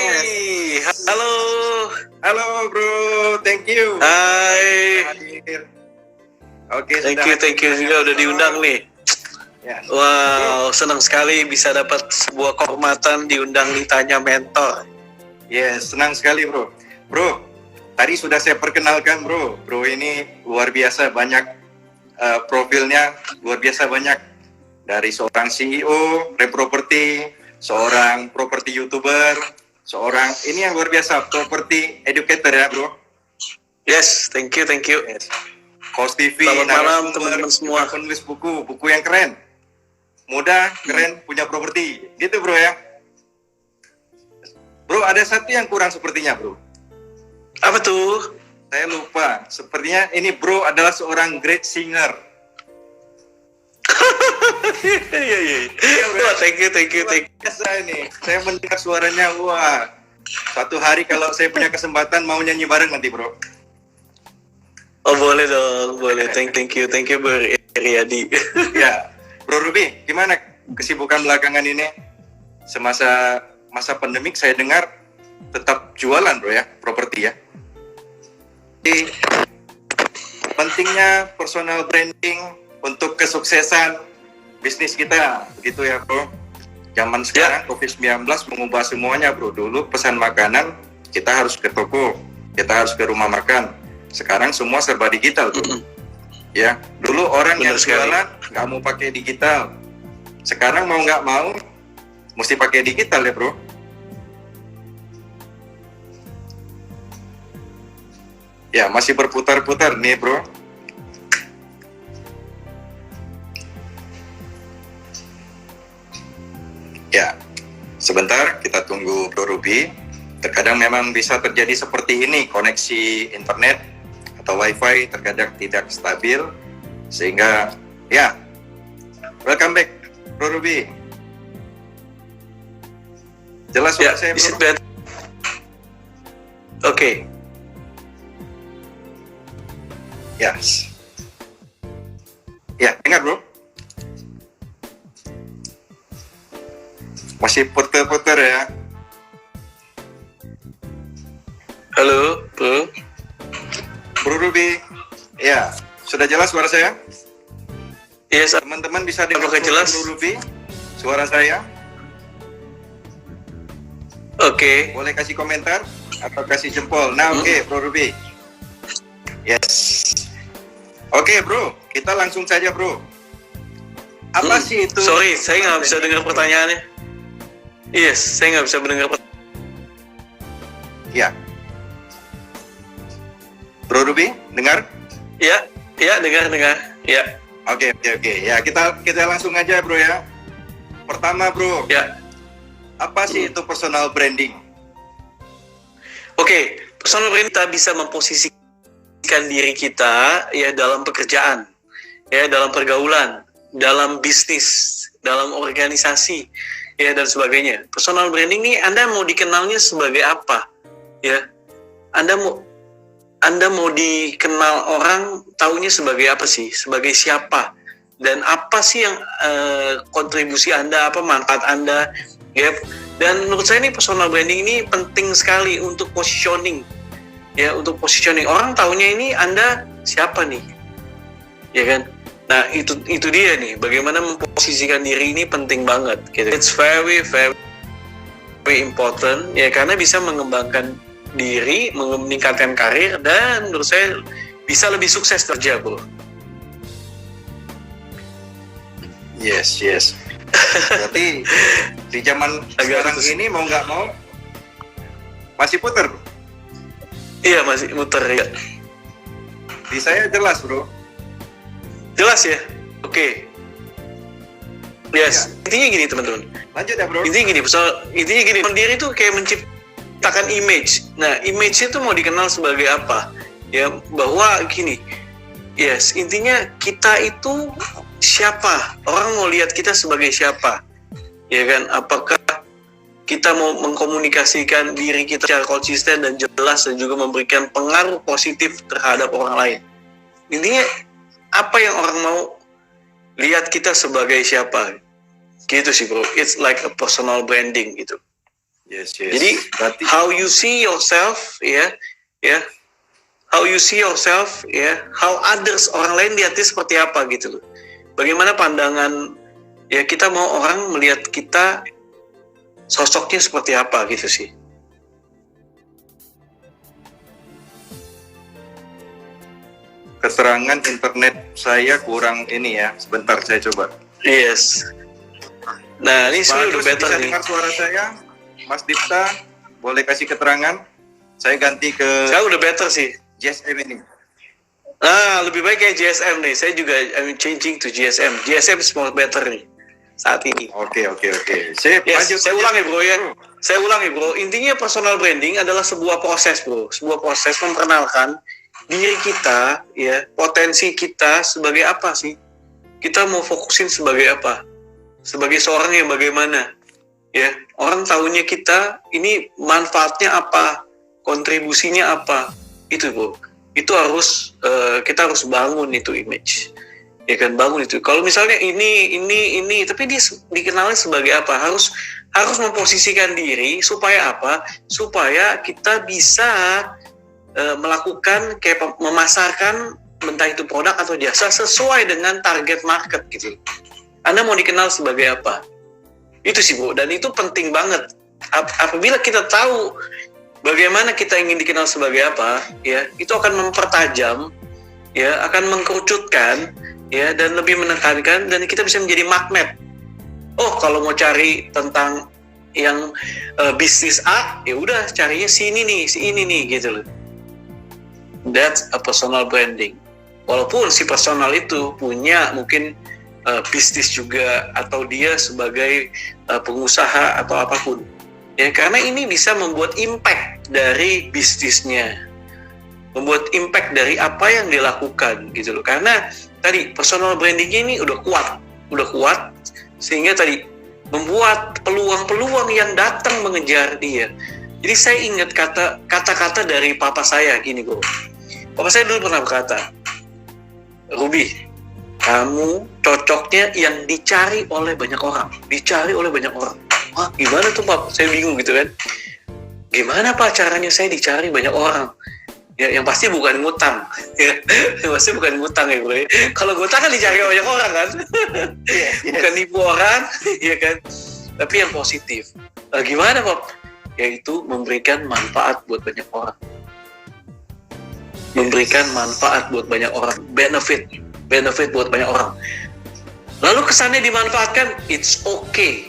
Hai, halo. Halo bro, thank you. Hai. Hadir. Oke, Thank you juga udah diundang nih. Ya. Wow, senang sekali bisa dapat sebuah kehormatan diundang di Tanya Mentor. Yes, senang sekali bro. Bro, tadi sudah saya perkenalkan bro. Bro ini luar biasa banyak profilnya, luar biasa banyak. Dari seorang CEO, Reproperty, seorang property YouTuber, seorang ini yang luar biasa, property educator ya bro. Yes, thank you. Yes. Host TV, Selamat malam teman-teman semua. Penulis buku yang keren. Muda, keren, punya properti. Gitu bro ya. Bro, ada satu yang kurang sepertinya bro. Apa tuh? Saya lupa. Sepertinya ini bro adalah seorang great singer. Iya. Wah, thank you. Biasa ini. Saya mendengar suaranya, wah. Suatu hari kalau saya punya kesempatan mau nyanyi bareng nanti bro. Oh boleh dong, boleh. Thank you Bro Riyadi. Ya, Bro Ruby, gimana kesibukan belakangan ini? Masa pandemik saya dengar tetap jualan bro ya, properti ya. Jadi, pentingnya personal branding untuk kesuksesan bisnis kita, begitu ya bro. Zaman sekarang COVID-19 mengubah semuanya bro. Dulu pesan makanan kita harus ke toko, kita harus ke rumah makan. Sekarang semua serba digital bro. Ya, dulu orang yang jualan nggak mau pakai digital. Sekarang mau nggak mau mesti pakai digital ya bro. Ya, masih berputar-putar nih bro. Ya, sebentar kita tunggu Bro Ruby. Terkadang memang bisa terjadi seperti ini, koneksi internet atau wifi terkadang tidak stabil, sehingga ya, welcome back Bro Ruby. Jelas suara saya bro? Oke. Yes. Ya, dengar bro. Masih puter-puter ya. Halo, Bro. Bro Ruby, ya, sudah jelas suara saya? Yes, Teman-teman bisa dengar apakah jelas? Bro Ruby, suara saya? Oke. Boleh kasih komentar atau kasih jempol. Nah, oke, Bro Ruby. Yes. Oke, Bro, kita langsung saja, Bro. Apa sih itu? Sorry, saya nggak bisa dengar pertanyaannya. Yes, saya nggak bisa mendengar. Ya. Bro Ruby, dengar? Ya, dengar. Ya. Oke. Ya, kita langsung aja, Bro ya. Pertama, Bro. Ya. Apa sih itu personal branding? Oke, personal branding kita bisa memposisikan diri kita ya dalam pekerjaan, ya dalam pergaulan, dalam bisnis, dalam organisasi, ya dan sebagainya. Personal branding ini Anda mau dikenalnya sebagai apa? Ya. Anda mau dikenal orang taunya sebagai apa sih? Sebagai siapa? Dan apa sih yang kontribusi Anda, apa manfaat Anda? Ya. Dan menurut saya ini personal branding ini penting sekali untuk positioning. Ya, untuk positioning. Orang taunya ini Anda siapa nih? Ya kan? Nah, itu dia nih. Bagaimana memposisikan diri ini penting banget gitu. It's very important ya, karena bisa mengembangkan diri, meningkatkan karir, dan menurut saya bisa lebih sukses kerja, bro. Yes. Berarti di zaman sekarang ini mau nggak mau masih puter, bro? Iya, masih muter ya. Di saya jelas, bro. Jelas ya? Oke. Yes. Ya. Intinya gini, teman-teman. Lanjut ya, bro. Intinya gini. Diri itu kayak menciptakan image. Nah, image itu mau dikenal sebagai apa? Ya, bahwa gini. Yes, intinya kita itu siapa? Orang mau lihat kita sebagai siapa? Ya kan? Apakah kita mau mengkomunikasikan diri kita secara konsisten dan jelas dan juga memberikan pengaruh positif terhadap orang lain? Intinya apa yang orang mau lihat kita sebagai siapa? Gitu sih bro. It's like a personal branding gitu. Yes. Jadi Berarti how you see yourself, how you see yourself, how others, orang lain lihatnya seperti apa gitu loh. Bagaimana pandangan kita mau orang melihat kita, sosoknya seperti apa gitu sih. keterangan internet saya kurang ini ya. Sebentar saya coba. Yes. Nah, ini sih udah Bagus, better bisa nih. dengar suara saya, Mas Dipta. Boleh kasih keterangan? Saya ganti ke Saya udah better sih. GSM ini. Nah, lebih baik kayak GSM nih. Saya juga changing to GSM. GSM is more better nih saat ini. Oke. Sip, Yes, lanjut. saya ulangi bro ya. Saya ulangi bro. Intinya personal branding adalah sebuah proses bro. Sebuah proses memperkenalkan diri kita, potensi kita sebagai apa sih? Kita mau fokusin sebagai apa? Sebagai seorang yang bagaimana? Orang tahunya kita ini manfaatnya apa? Kontribusinya apa? Itu bro. Itu harus kita harus bangun itu image. Ya kan, bangun itu. Kalau misalnya ini, tapi dia dikenalnya sebagai apa? Harus memposisikan diri supaya apa? Supaya kita bisa melakukan kayak memasarkan entah itu produk atau jasa sesuai dengan target market gitu. Anda mau dikenal sebagai apa? Itu sih Bu, dan itu penting banget. Apabila kita tahu bagaimana kita ingin dikenal sebagai apa, itu akan mempertajam, akan mengkerucutkan, dan lebih menekankan, dan kita bisa menjadi magnet. Oh, kalau mau cari tentang yang bisnis A, ya udah carinya si ini nih gitu loh. That's a personal branding. Walaupun si personal itu punya mungkin bisnis juga, atau dia sebagai pengusaha atau apapun. Karena ini bisa membuat impact dari bisnisnya, membuat impact dari apa yang dilakukan gitu loh. Karena tadi personal brandingnya ini udah kuat sehingga tadi membuat peluang-peluang yang datang mengejar dia. Jadi saya ingat kata-kata dari papa saya gini bro. Papa saya dulu pernah berkata, Ruby, kamu cocoknya yang dicari oleh banyak orang. Wah, gimana tuh Pak? Saya bingung gitu kan. Gimana Pak caranya saya dicari banyak orang? Yang pasti bukan ngutang. Yang pasti bukan ngutang ya bro. Kalau ngutang kan dicari banyak orang kan. Bukan nipu orang, ya kan. Tapi yang positif. Gimana Pak? Yaitu memberikan manfaat buat banyak orang. Memberikan manfaat buat banyak orang. Benefit buat banyak orang. Lalu kesannya dimanfaatkan, it's okay.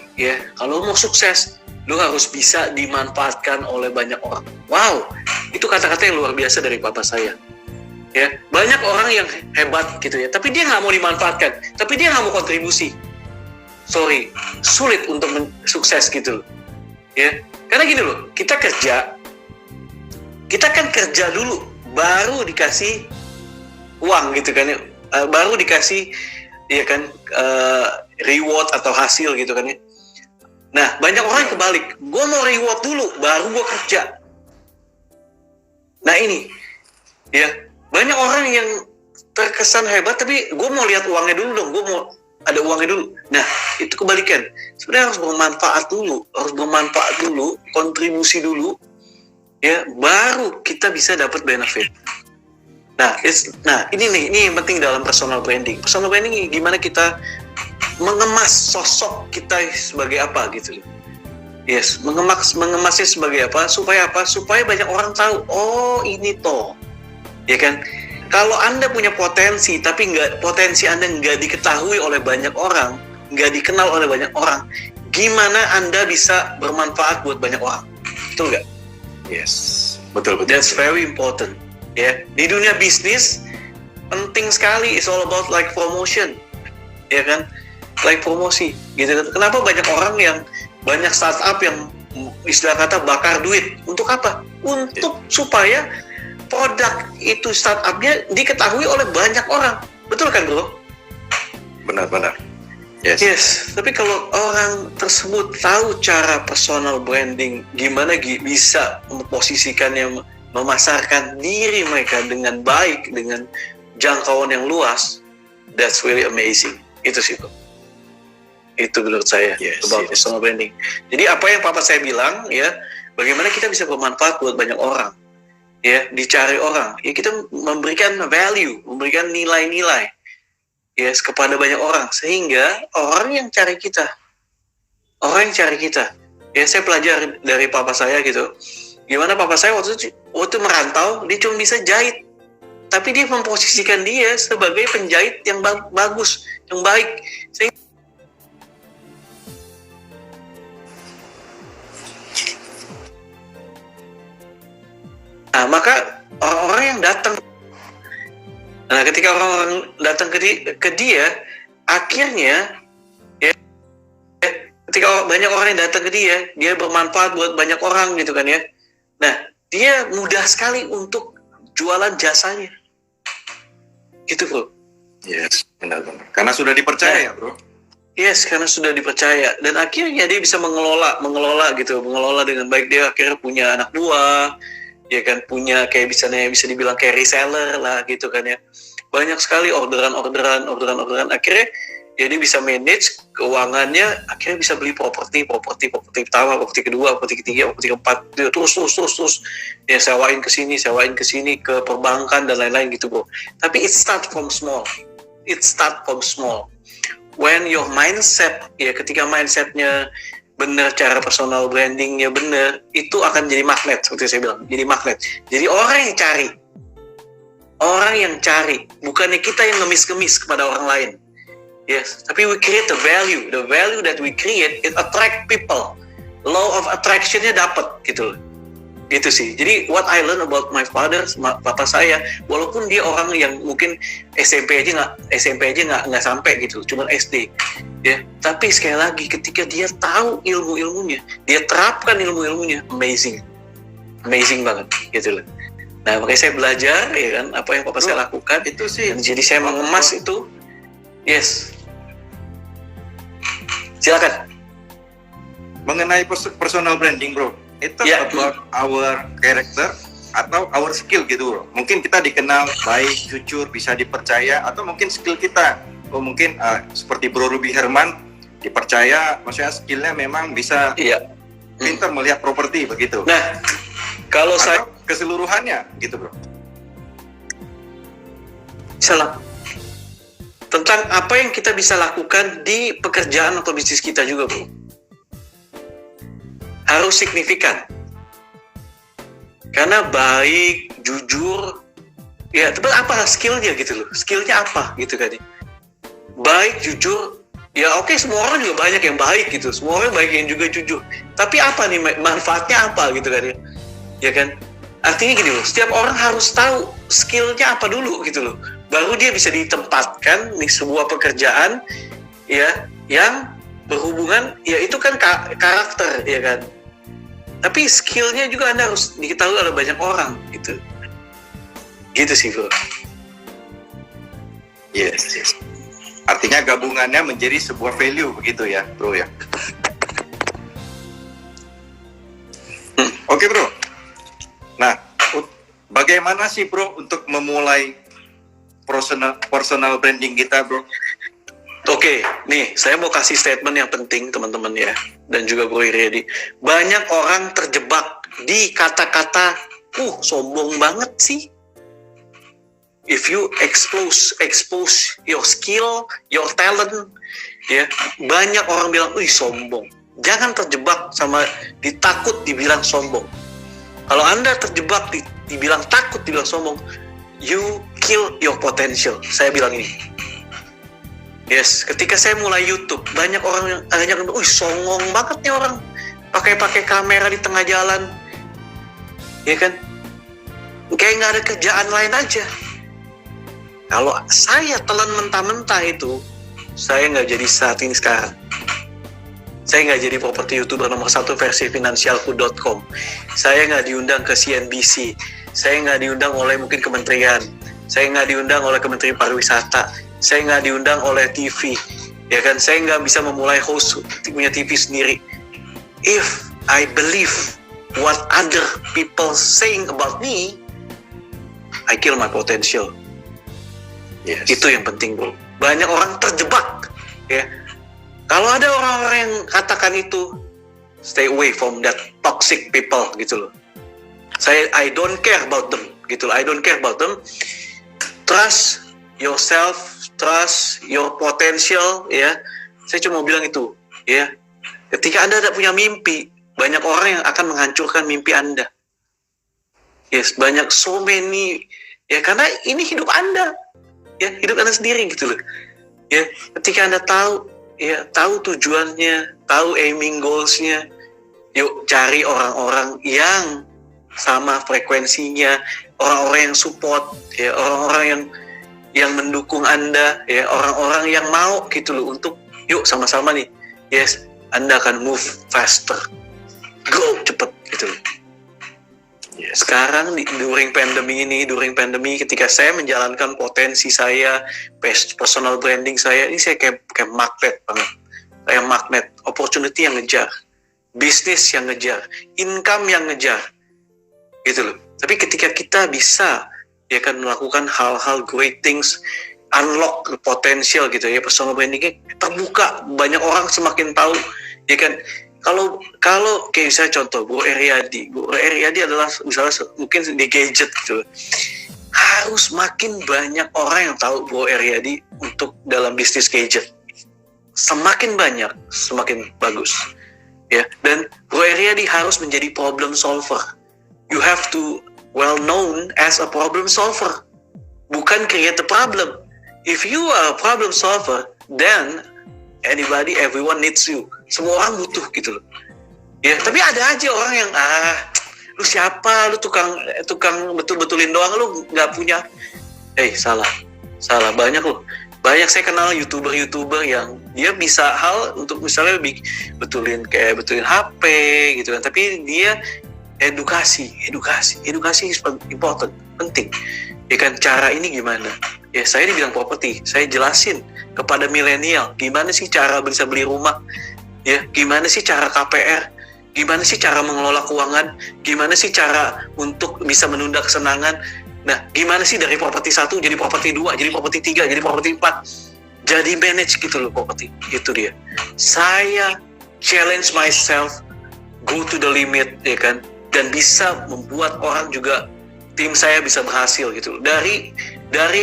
Kalau mau sukses, lu harus bisa dimanfaatkan oleh banyak orang. Wow, itu kata-kata yang luar biasa dari papa saya. Banyak orang yang hebat gitu tapi dia nggak mau dimanfaatkan, tapi dia nggak mau kontribusi. Sorry, sulit untuk sukses gitu. Karena gini loh, kita kan kerja dulu, baru dikasih uang gitu kan, baru dikasih reward atau hasil gitu kan ya. Nah, banyak orang yang kebalik. Gue mau reward dulu, baru gue kerja. Nah ini, banyak orang yang terkesan hebat, tapi gue mau lihat uangnya dulu dong. Gue mau ada uangnya dulu. Nah, itu kebalikan. Sebenarnya harus bermanfaat dulu, kontribusi dulu, baru kita bisa dapat benefit. Nah, ini yang penting dalam personal branding. Personal branding gimana kita mengemas sosok kita sebagai apa gitu. Mengemasnya sebagai apa? Supaya banyak orang tahu, oh ini toh. Ya kan? Kalau Anda punya potensi, tapi potensi Anda nggak diketahui oleh banyak orang, nggak dikenal oleh banyak orang, gimana Anda bisa bermanfaat buat banyak orang? Betul nggak? Yes, betul. That's very important. Di dunia bisnis penting sekali. It's all about like promotion, ya kan? Like promosi, gitu. Kenapa banyak startup yang istilah kata bakar duit? Untuk apa? Untuk supaya produk itu startupnya diketahui oleh banyak orang. Betul kan bro? Benar. Yes. Tapi kalau orang tersebut tahu cara personal branding, gimana bisa memposisikannya, memasarkan diri mereka dengan baik, dengan jangkauan yang luas, that's really amazing. Itu sih bro. Itu menurut saya about personal branding. Jadi apa yang papa saya bilang ya, bagaimana kita bisa bermanfaat buat banyak orang, ya, dicari orang, ya kita memberikan value, memberikan nilai-nilai, yes, kepada banyak orang, sehingga orang yang cari kita, ya saya pelajari dari papa saya gitu, gimana papa saya waktu merantau, dia cuma bisa jahit, tapi dia memposisikan dia sebagai penjahit yang bagus, yang baik, sehingga maka orang-orang yang datang, ketika orang-orang datang ke dia, akhirnya ya, ketika banyak orang yang datang ke dia bermanfaat buat banyak orang gitu kan ya. Nah, dia mudah sekali untuk jualan jasanya, gitu bro. Yes, benar-benar. Karena sudah dipercaya, bro. Yes, karena sudah dipercaya, dan akhirnya dia bisa mengelola dengan baik. Dia akhirnya punya anak buah, ya kan, punya kayak bisa dibilang kayak reseller lah gitu kan ya. Banyak sekali orderan. Akhirnya ya dia bisa manage keuangannya, akhirnya bisa beli properti pertama, properti kedua, properti ketiga, properti keempat, terus ya sewain ke sini ke perbankan dan lain-lain gitu bro. Tapi it start from small. When your mindset, ya ketika mindsetnya benar, cara personal brandingnya benar, itu akan jadi magnet, seperti saya bilang, jadi magnet. Jadi orang yang cari, bukannya kita yang ngemis-ngemis kepada orang lain. Yes, tapi we create the value that we create, it attract people. Law of attraction-nya dapat gitu loh. Gitu sih. Jadi what I learn about my father, papa saya, walaupun dia orang yang mungkin SMP aja nggak sampai gitu, cuma SD, ya. Tapi sekali lagi ketika dia tahu ilmunya, dia terapkan ilmunya, amazing banget gitu loh. Nah makanya saya belajar ya kan apa yang papa saya lakukan itu sih. Dan jadi saya mengemas itu, yes. Silakan. Mengenai personal branding, bro, itu about our character atau our skill gitu, bro. Mungkin kita dikenal baik, jujur, bisa dipercaya, atau mungkin skill kita. Mungkin seperti Bro Ruby Herman dipercaya, maksudnya skillnya memang bisa pintar melihat properti begitu. Nah, kalau saya keseluruhannya gitu, bro. Salah. Tentang apa yang kita bisa lakukan di pekerjaan atau bisnis kita juga, bro. Harus signifikan. Karena baik, jujur, ya tapi apa skillnya gitu loh. Skillnya apa gitu kan. Baik, jujur, ya oke, semua orang juga banyak yang baik gitu. Semua orang baik yang juga jujur. Tapi apa nih, manfaatnya apa gitu kan ya. Ya kan? Artinya gini loh, setiap orang harus tahu skillnya apa dulu gitu loh. Baru dia bisa ditempatkan di sebuah pekerjaan ya yang berhubungan, ya itu kan karakter ya kan. Tapi skillnya juga Anda harus diketahui oleh banyak orang gitu. Gitu sih bro. Yes. Artinya gabungannya menjadi sebuah value begitu ya bro ya. Oke bro. Nah, bagaimana sih bro untuk memulai personal branding kita bro? Oke, nih saya mau kasih statement yang penting teman-teman ya, dan juga Bro Iriadi. Banyak orang terjebak di kata-kata, sombong banget sih. If you expose your skill, your talent, ya banyak orang bilang, sombong. Jangan terjebak sama ditakut dibilang sombong. Kalau Anda terjebak dibilang takut dibilang sombong, you kill your potential. Saya bilang ini. Yes, ketika saya mulai YouTube, banyak orang yang songong banget nih orang, pakai kamera di tengah jalan, ya kan, kayak nggak ada kerjaan lain aja. Kalau saya telan mentah-mentah itu, saya nggak jadi saat ini sekarang. Saya nggak jadi properti YouTuber nomor 1 versi finansialku.com. Saya nggak diundang ke CNBC. Saya nggak diundang oleh mungkin kementerian. Saya nggak diundang oleh Kementerian Pariwisata. Saya nggak diundang oleh TV, ya kan? Saya nggak bisa memulai host punya TV sendiri. If I believe what other people saying about me, I kill my potential. Yes. Itu yang penting bro. Banyak orang terjebak, ya. Kalau ada orang-orang yang katakan itu, stay away from that toxic people gitu loh. I don't care about them gitu loh. I don't care about them. Trust yourself, trust your potential, ya. Saya cuma mau bilang itu, ya. Ketika Anda tidak punya mimpi, banyak orang yang akan menghancurkan mimpi Anda. Yes, banyak so many, ya, karena ini hidup Anda, ya, hidup Anda sendiri gitu loh. Ya, ketika Anda tahu, ya, tahu tujuannya, tahu aiming goals-nya, yuk cari orang-orang yang sama frekuensinya, orang-orang yang support, ya, orang-orang yang mendukung Anda, ya, orang-orang yang mau gitu loh untuk yuk sama-sama nih, yes, Anda akan move faster, go cepet gitu loh. Sekarang during pandemi ketika saya menjalankan potensi saya, personal branding saya, ini saya kayak magnet banget. Kayak magnet, opportunity yang ngejar, bisnis yang ngejar, income yang ngejar, gitu loh. Tapi ketika kita bisa, ya kan, melakukan hal-hal great things, unlock potential gitu ya, personal brandingnya terbuka, banyak orang semakin tahu, ya kan. Kalau kayak misalnya contoh Bro Eryadi adalah misalnya mungkin di gadget gitu, harus makin banyak orang yang tahu Bro Eryadi untuk dalam bisnis gadget. Semakin banyak, semakin bagus, ya. Dan Bro Eryadi harus menjadi problem solver. You have to well known as a problem solver, bukan create a problem. If you are a problem solver, then everyone needs you. Semua orang butuh gitu loh. Ya, tapi ada aja orang yang lu siapa, lu tukang betul-betulin doang, lu nggak punya. Salah banyak loh. Banyak saya kenal YouTuber yang dia bisa hal untuk misalnya betulin HP gitu kan, tapi dia edukasi is important, penting. Ya kan, cara ini gimana? Ya, saya di bidang properti, saya jelasin kepada milenial gimana sih cara bisa beli rumah, ya, gimana sih cara KPR, gimana sih cara mengelola keuangan, gimana sih cara untuk bisa menunda kesenangan. Nah, gimana sih dari properti 1 jadi properti 2, jadi properti 3, jadi properti 4, jadi manage gitu loh properti. Itu dia. Saya challenge myself, go to the limit, ya kan, dan bisa membuat orang juga, tim saya bisa berhasil gitu. Dari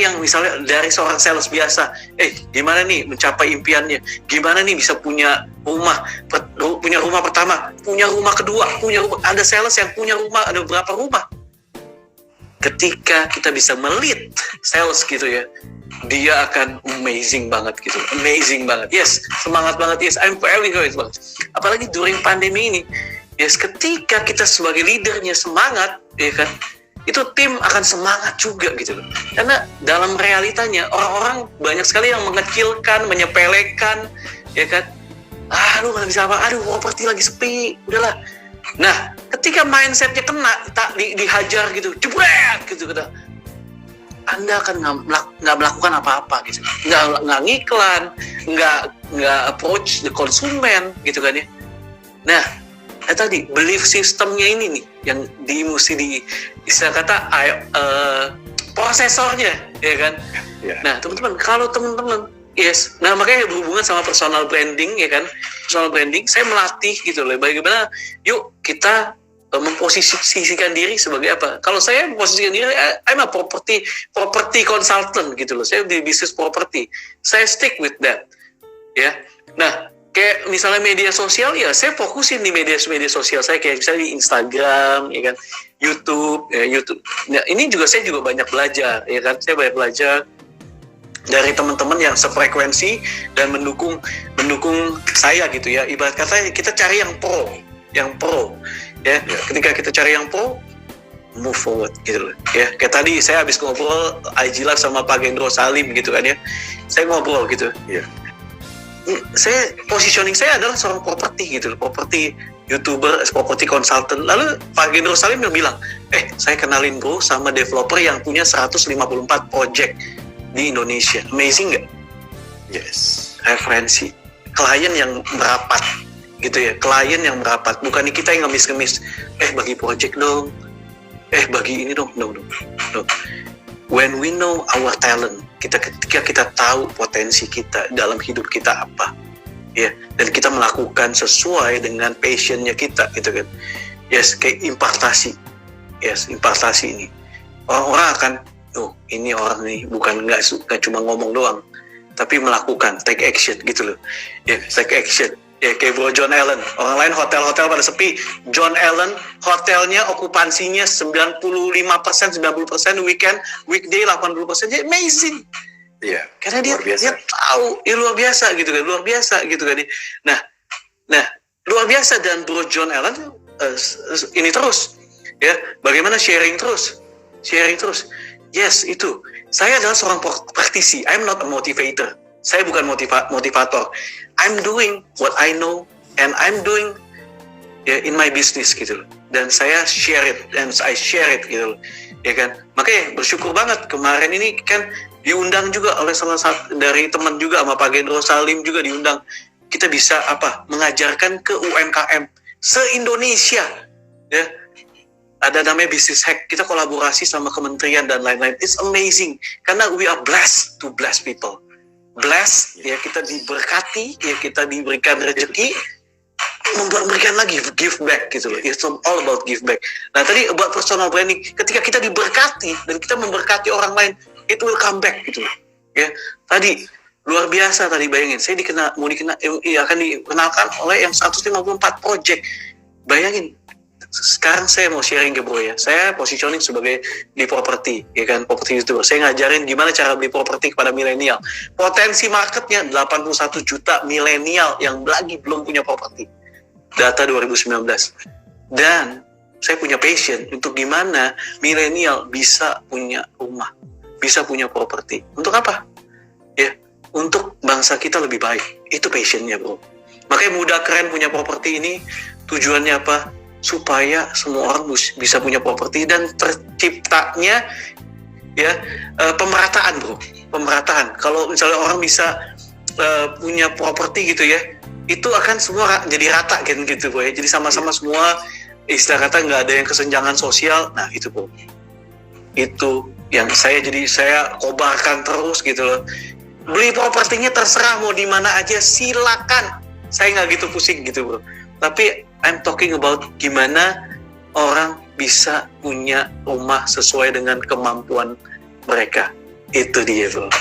yang misalnya dari seorang sales biasa, gimana nih mencapai impiannya, gimana nih bisa punya rumah pertama, punya rumah kedua, ada sales yang punya rumah, ada berapa rumah. Ketika kita bisa melit sales gitu ya, dia akan amazing banget. Yes, semangat banget, yes, I'm very good banget. Apalagi during pandemi ini, yes, ketika kita sebagai leadernya semangat, ya kan, itu tim akan semangat juga gitu loh. Karena dalam realitanya orang-orang banyak sekali yang mengecilkan, menyepelekan, ya kan. Lu nggak bisa apa, properti lagi sepi, udahlah. Nah, ketika mindsetnya kena, dihajar gitu, jebret gitu, Anda akan nggak melakukan apa-apa gitu, nggak ngiklan, nggak approach the konsumen gitu kan ya. Nah, tadi belief systemnya ini nih yang mesti istilah kata prosesornya, ya kan. Yeah. Nah, teman-teman, kalau teman-teman, yes, nah makanya berhubungan sama personal branding, ya kan. Personal branding, saya melatih gitu loh, bagaimana yuk kita memposisikan diri sebagai apa. Kalau saya memposisikan diri, I'm a property consultant gitu loh. Saya di bisnis properti, saya stick with that, ya. Nah, kayak misalnya media sosial, ya saya fokusin di media sosial saya, kayak misalnya di Instagram, ya kan, YouTube. Nah, ini juga saya banyak belajar, ya kan, saya banyak belajar dari teman-teman yang sefrekuensi dan mendukung saya gitu ya. Ibarat kata kita cari yang pro, ya. Ketika kita cari yang pro, move forward gitu loh, ya. Kayak tadi saya habis ngobrol IG Live sama Pak Gendro Salim gitu kan ya, saya ngobrol gitu, ya. Saya positioning saya adalah seorang properti gitu, properti YouTuber, properti consultant. Lalu Pak Gendro Salim yang bilang, saya kenalin bro sama developer yang punya 154 project di Indonesia. Amazing nggak? Yes. Referensi klien yang merapat gitu ya, klien yang merapat, bukan kita yang ngemis-ngemis, bagi project dong, bagi ini dong. No. When we know our talent, ketika kita tahu potensi kita dalam hidup kita apa, ya, dan kita melakukan sesuai dengan passionnya kita gitu kan. Yes, kayak impartasi. Yes, impartasi ini. Orang-orang akan, ini orang nih bukan nggak cuma ngomong doang, tapi melakukan, take action gitu loh. Ya, take action. Ya, kayak Bro John Allen. Orang lain hotel-hotel pada sepi. John Allen, hotelnya okupansinya 95%, 90%, weekday 80%. Jadi amazing. Iya. Karena dia tahu, luar biasa gitu kan, luar biasa gitu kan. Nah, luar biasa. Dan Bro John Allen ini terus, ya, bagaimana sharing terus. Yes, itu. Saya adalah seorang praktisi. I'm not a motivator. Saya bukan motivator. I'm doing what I know and I'm doing in my business gitu loh. Dan saya share it and I share it gitu loh. Ya kan? Makanya bersyukur banget kemarin ini kan diundang juga oleh salah satu dari teman juga sama Pak Gendro Salim juga diundang. Kita bisa mengajarkan ke UMKM se-Indonesia. Ya. Ada namanya Business Hack. Kita kolaborasi sama kementerian dan lain-lain. It's amazing karena we are blessed to bless people. Blessed, ya, kita diberkati, ya, kita diberikan rezeki, memberikan lagi, give back gitu loh. It's all about give back. Nah, tadi about personal branding, ketika kita diberkati dan kita memberkati orang lain, it will come back gitu loh. Ya, tadi luar biasa tadi, bayangin, saya akan dikenalkan oleh yang 154 project. Bayangin, sekarang saya mau sharing ke Bro ya. Saya positioning sebagai di properti, ya kan, properti YouTuber. Saya ngajarin gimana cara beli properti kepada milenial. Potensi marketnya 81 juta milenial yang lagi belum punya properti. Data 2019. Dan saya punya passion untuk gimana milenial bisa punya rumah, bisa punya properti. Untuk apa? Ya, untuk bangsa kita lebih baik. Itu passionnya, Bro. Makanya Muda Keren punya properti ini tujuannya apa? Supaya semua orang bisa punya properti dan terciptanya ya pemerataan, Bro. Pemerataan. Kalau misalnya orang bisa punya properti gitu ya, itu akan semua jadi rata kan gitu, Bro ya. Jadi sama-sama semua, istilah kata nggak ada yang kesenjangan sosial. Nah, itu, Bro. Itu yang saya kobarkan terus gitu loh. Beli propertinya terserah mau di mana aja, silakan. Saya nggak gitu pusing gitu, Bro. Tapi I'm talking about gimana orang bisa punya rumah sesuai dengan kemampuan mereka. Itu dia, Bro.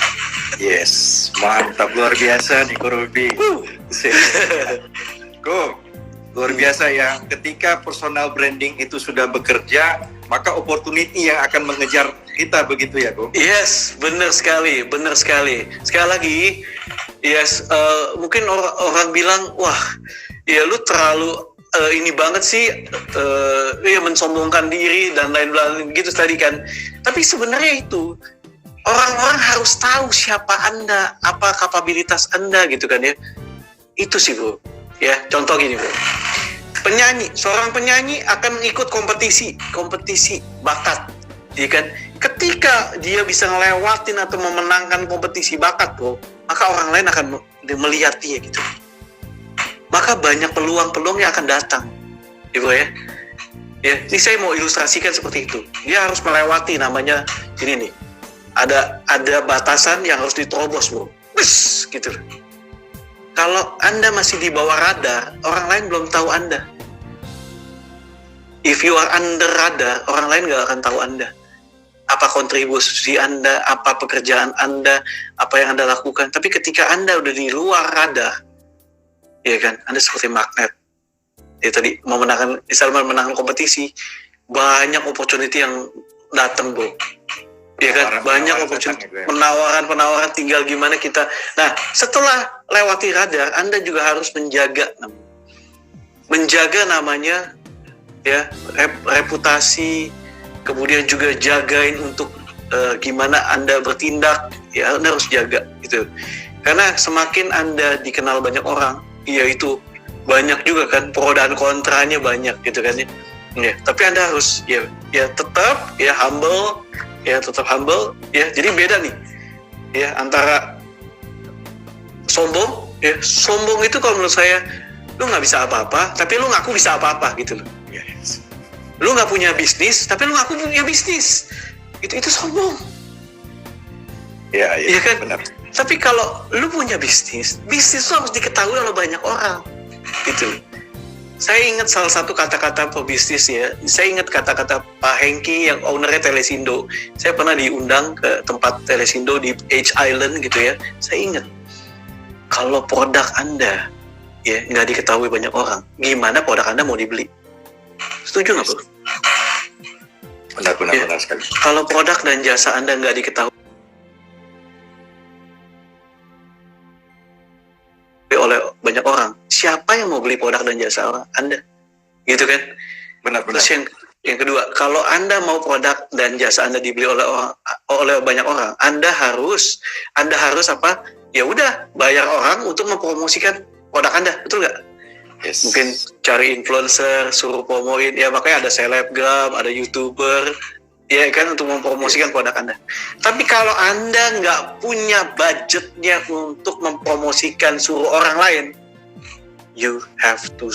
Yes, mantap, luar biasa nih Ruby. Luar biasa ya. Ketika personal branding itu sudah bekerja, maka opportunity yang akan mengejar kita, begitu ya, Ko? Yes, benar sekali. Sekali lagi, yes, mungkin orang bilang, wah, ya lu terlalu ini banget sih, ya mensombongkan diri dan lain-lain gitu tadi kan. Tapi sebenarnya itu orang-orang harus tahu siapa Anda, apa kapabilitas Anda gitu kan ya. Itu sih, Bro. Ya, contoh gini, Bro. Seorang penyanyi akan ikut kompetisi bakat, ya kan? Ketika dia bisa ngelewatin atau memenangkan kompetisi bakat, Bro, maka orang lain akan melihat dia gitu. Maka banyak peluang-peluang yang akan datang, Ibu ya. Ya, ini saya mau ilustrasikan seperti itu. Dia harus melewati namanya ini nih. Ada batasan yang harus diterobos, Bro. Bus, gitu. Kalau Anda masih di bawah radar, orang lain belum tahu Anda. If you are under radar, orang lain nggak akan tahu Anda. Apa kontribusi Anda, apa pekerjaan Anda, apa yang Anda lakukan. Tapi ketika Anda udah di luar radar, ya kan, Anda seperti magnet. Ya tadi menangkan kompetisi, banyak opportunity yang datang, Bro. Ya kan, banyak opportunity, penawaran tinggal gimana kita. Nah, setelah lewati radar, Anda juga harus menjaga namanya ya, reputasi, kemudian juga jagain untuk gimana Anda bertindak, ya Anda harus jaga gitu. Karena semakin Anda dikenal banyak orang, iya itu banyak juga kan pro dan kontranya banyak gitu kan ya. Ya, tapi Anda harus ya tetap ya humble ya. Jadi beda nih ya antara sombong ya. Sombong itu kalau menurut saya, lu nggak bisa apa-apa tapi lu ngaku bisa apa-apa gitu loh. Yes. Lu nggak punya bisnis tapi lu ngaku punya bisnis. Itu sombong. Iya kan? Benar. Tapi kalau lu punya bisnis itu harus diketahui oleh banyak orang. Gitu. Saya ingat salah satu kata-kata pebisnis ya. Saya ingat kata-kata Pak Hengki yang ownernya Telesindo. Saya pernah diundang ke tempat Telesindo di H Island gitu ya. Saya ingat, kalau produk Anda ya nggak diketahui banyak orang, gimana produk Anda mau dibeli? Setuju nggak, Bro? Benar sekali. Kalau produk dan jasa Anda nggak diketahui oleh banyak orang, siapa yang mau beli produk dan jasa orang Anda? Gitu kan? Benar. Terus yang kedua, kalau Anda mau produk dan jasa Anda dibeli oleh banyak orang, Anda harus apa? Ya udah, bayar orang untuk mempromosikan produk Anda, betul nggak? Yes. Mungkin cari influencer, suruh promoin, ya makanya ada selebgram, ada YouTuber, ya kan, untuk mempromosikan produk Anda. Tapi kalau Anda nggak punya budgetnya untuk mempromosikan suruh orang lain, you have to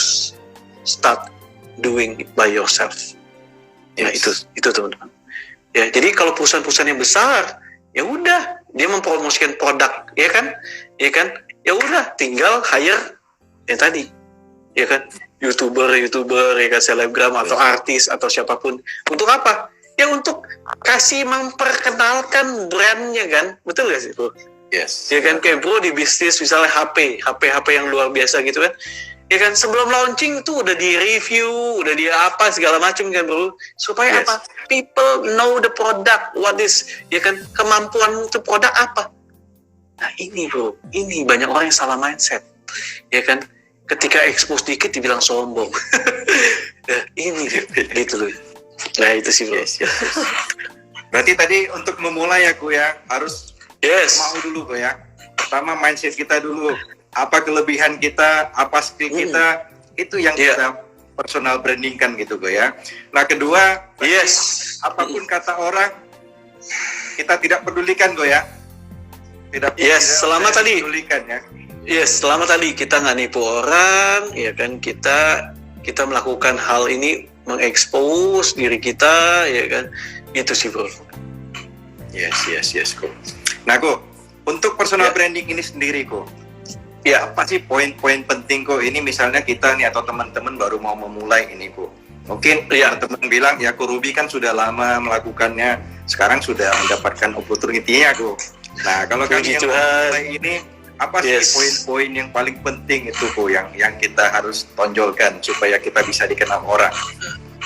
start doing it by yourself. Ya Yes. itu teman-teman. Ya, jadi kalau perusahaan-perusahaan yang besar, ya udah dia mempromosikan produk, ya kan, ya udah tinggal hire yang tadi, ya kan, YouTuber, ya kan, selebgram atau artis atau siapapun. Untuk apa? Ya untuk kasih memperkenalkan brandnya kan, betul gak sih, Bro? Yes. Ya kan, kayak Bro di bisnis misalnya HP yang luar biasa gitu kan. Ya kan, sebelum launching itu udah di review, udah di apa segala macam kan, Bro. Supaya Yes. apa? People know the product, what is, ya kan, kemampuan itu produk apa. Nah ini, Bro, ini banyak orang yang salah mindset. Ya kan, ketika expose dikit dibilang sombong. Nah, ini gitu loh. Nah itu sih, Bro. Yes. Berarti tadi untuk memulai aku ya harus mau dulu kok ya. Pertama mindset kita dulu. Apa kelebihan kita, apa skill kita, itu yang kita personal branding kan gitu kok ya. Nah kedua, apapun kata orang, kita tidak pedulikan kok ya. Selama tadi. Pedulikan ya. Selama tadi kita nggak nipu orang, ya kan, kita melakukan hal ini, mengekspos diri kita, ya kan, itu sih, Bro. Yes, kok. Nah, kok, untuk personal branding ini sendiri, kok, apa sih poin-poin penting, kok? Ini misalnya kita nih atau teman-teman baru mau memulai ini, kok. Mungkin teman-teman bilang, ya, Ko Ruby kan sudah lama melakukannya, sekarang sudah mendapatkan opportunity-nya, kok. Nah, kalau kami yang memulai ini, apa sih poin-poin yang paling penting itu, kok, yang kita harus tonjolkan supaya kita bisa dikenal orang?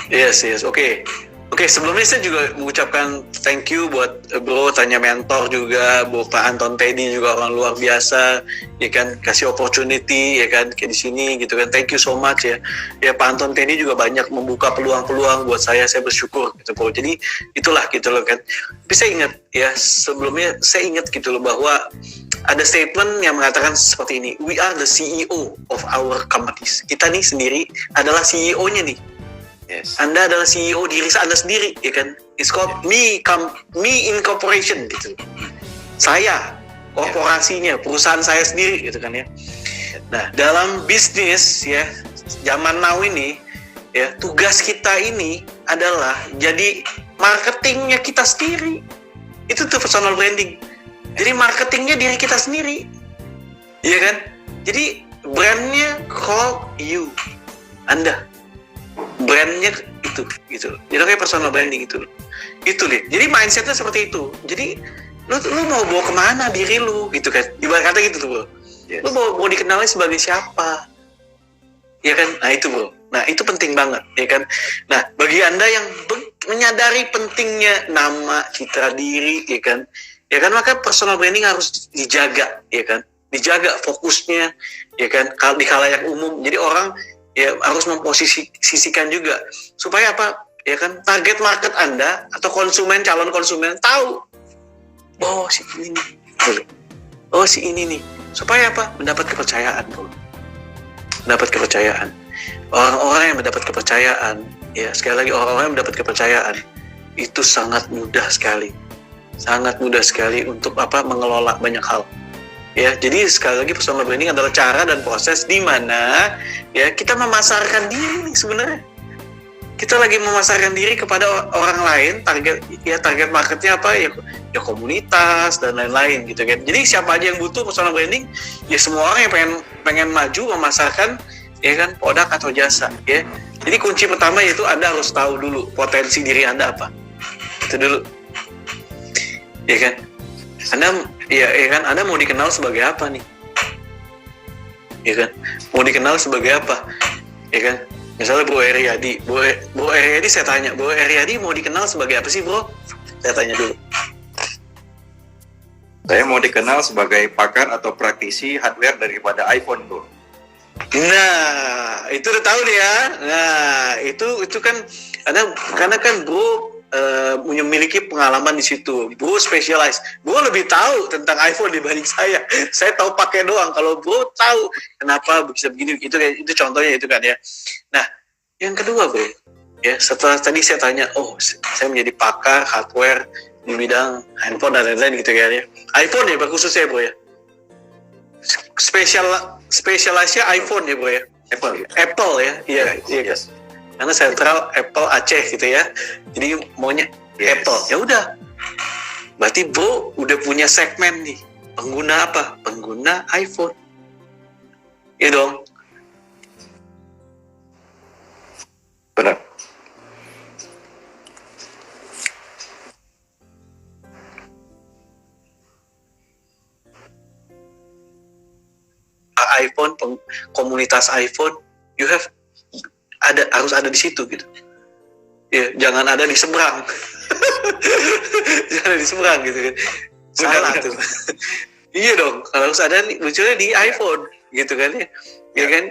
Yes. Oke, sebelumnya saya juga mengucapkan thank you buat Bro Tanya Mentor juga, Pak Anton Teddy juga orang luar biasa, ya kan, kasih opportunity, ya kan, kayak di sini gitu kan. Thank you so much ya. Ya, Pak Anton Teddy juga banyak membuka peluang-peluang buat saya bersyukur gitu, Bro. Jadi itulah gitu loh kan. Tapi saya ingat ya, sebelumnya saya ingat gitu loh bahwa ada statement yang mengatakan seperti ini, we are the CEO of our companies. Kita nih sendiri adalah CEO-nya nih. Yes. Anda adalah CEO diri Anda sendiri, ya kan? It's called me incorporation gitu. Saya, korporasinya, perusahaan saya sendiri gitu kan ya. Nah, dalam bisnis ya, zaman now ini ya, tugas kita ini adalah jadi marketingnya kita sendiri. Itu tuh personal branding. Jadi marketingnya diri kita sendiri, iya kan? Jadi brandnya call you, Anda. Brandnya itu, gitu. Jadi kayak personal branding itu lihat. Jadi mindsetnya seperti itu. Jadi lu mau bawa kemana diri lu, gitu kan? Ibarat kata gitu tuh, Bro. Yes. Lu mau dikenali sebagai siapa, ya kan? Nah itu, Bro. Nah itu penting banget, ya kan? Nah bagi Anda yang menyadari pentingnya nama, citra diri, ya kan? Ya kan, maka personal branding harus dijaga, ya kan? Dijaga fokusnya, ya kan? Kalau di khalayak umum, jadi orang ya harus memposisikan juga supaya apa, ya kan, target market Anda atau calon konsumen tahu, oh si ini nih, oh si ini nih, supaya apa, mendapat kepercayaan, Bro. Mendapat kepercayaan. Orang-orang yang mendapat kepercayaan, ya sekali lagi, orang-orang yang mendapat kepercayaan itu sangat mudah sekali untuk apa, mengelola banyak hal. Ya, jadi sekali lagi personal branding adalah cara dan proses di mana ya kita memasarkan diri nih sebenarnya. kita lagi memasarkan diri kepada orang lain, target marketnya apa ya komunitas dan lain-lain gitu kan. Jadi siapa aja yang butuh personal branding, ya semua orang yang pengen maju memasarkan ya kan produk atau jasa ya. Jadi kunci pertama yaitu Anda harus tahu dulu potensi diri Anda apa. Itu dulu. Ya kan? Anda mau dikenal sebagai apa nih? Ya kan? Mau dikenal sebagai apa? Ya kan? Misalnya Bro Eryadi, Bro Eryadi saya tanya, Bro Eryadi mau dikenal sebagai apa sih Bro? Saya tanya dulu. Saya mau dikenal sebagai pakar atau praktisi hardware daripada iPhone, Bro. Nah, itu udah tahu nih ya. Nah, itu kan karena kan Bro memiliki pengalaman di situ. Bro specialize. Bro lebih tahu tentang iPhone dibanding saya. Saya tahu pakai doang. Kalau Bro tahu kenapa bisa begini, itu contohnya itu kan ya. Nah, yang kedua Bro, ya setelah tadi saya tanya, saya menjadi pakar hardware di bidang handphone dan lain-lain gitu kan ya. iPhone ya khususnya Bro ya. Spesialisnya iPhone ya Bro ya. Apple ya. Iya. Yes. Karena sentral Apple Aceh gitu ya, jadi maunya Apple. Ya udah, berarti Bro udah punya segmen nih, pengguna apa? Pengguna iPhone. Iya dong. Benar. iPhone, komunitas iPhone, harus ada di situ gitu. Ya, jangan ada di seberang. Jangan ada di seberang gitu kan. Salah tuh. Iya dong, harus ada munculnya di iPhone gitu kan ya. Ya kan?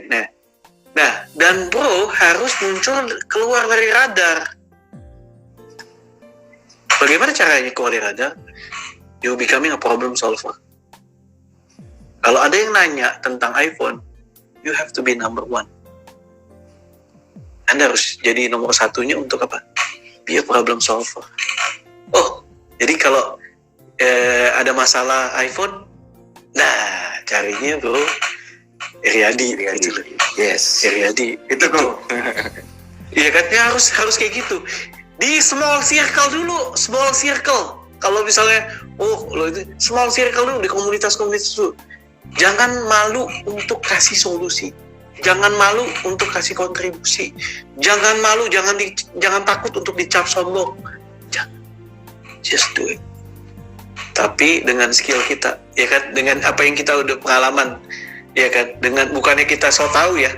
Nah, dan Bro harus muncul keluar dari radar. Bagaimana caranya keluar dari radar? You becoming a problem solver. Kalau ada yang nanya tentang iPhone, you have to be number one. Anda harus jadi nomor satunya untuk apa? Be a problem solver. Jadi kalau ada masalah iPhone, nah carinya Bro Eryadi. Yes. Eryadi. Itu kok. Iya kan? Ya, harus kayak gitu. Di small circle dulu, small circle. Kalau misalnya, itu small circle dulu di komunitas-komunitas dulu. Jangan malu untuk kasih solusi. Jangan malu untuk kasih kontribusi. Jangan malu, jangan takut untuk dicap sombong. Jangan. Just do it. Tapi dengan skill kita, ya kan, dengan apa yang kita udah pengalaman, ya kan, dengan bukannya kita so tahu ya.